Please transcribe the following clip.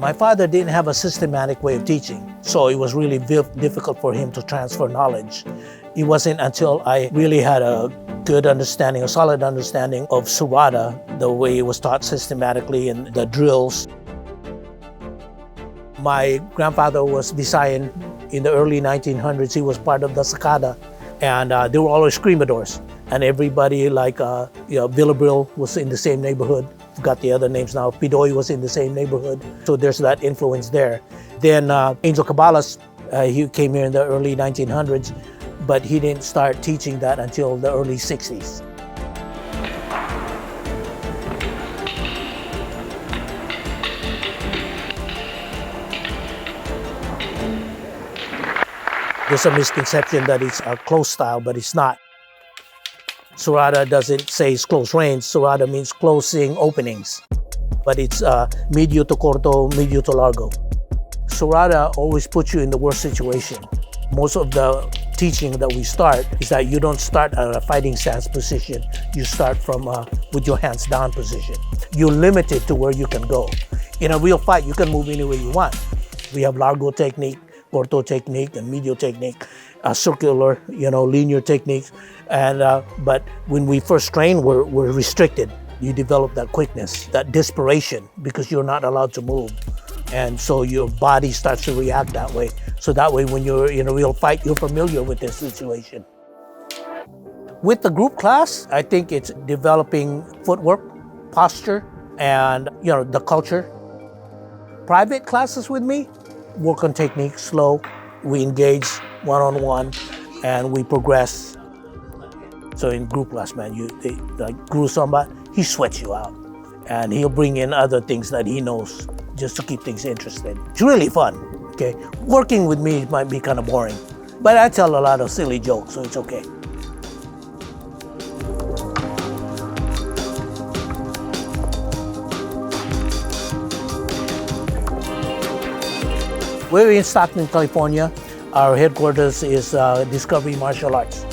My father didn't have a systematic way of teaching, so it was really difficult for him to transfer knowledge. It wasn't until I really had a good understanding, a solid understanding of Surada, the way it was taught systematically and the drills. My grandfather was Visayan in the early 1900s. He was part of the Sakada, and they were always screamadors. And everybody like, Villabril was in the same neighborhood. Forgot the other names now. Pidoy was in the same neighborhood. So there's that influence there. Then Angel Cabalas, he came here in the early 1900s, but he didn't start teaching that until the early 60s. There's a misconception that it's a close style, but it's not. Surada doesn't say it's close range. Surada means closing openings, but it's medio to corto, medio to largo. Surada always puts you in the worst situation. Most of the teaching that we start is that you don't start at a fighting stance position. You start from with your hands down position. You're limited to where you can go. In a real fight, you can move anywhere you want. We have largo technique, corto technique, and medio technique, circular, linear techniques. And but when we first train, we're restricted. You develop that quickness, that desperation, because you're not allowed to move. And so your body starts to react that way. So that way, when you're in a real fight, you're familiar with this situation. With the group class, I think it's developing footwork, posture, and the culture. Private classes with me, work on technique, slow. We engage one-on-one, and we progress. So in group class, man, like Guru Samba, he sweats you out, and he'll bring in other things that he knows just to keep things interesting. It's really fun. Okay, working with me might be kind of boring, but I tell a lot of silly jokes, so it's okay. We're in Stockton, California. Our headquarters is Discovery Martial Arts.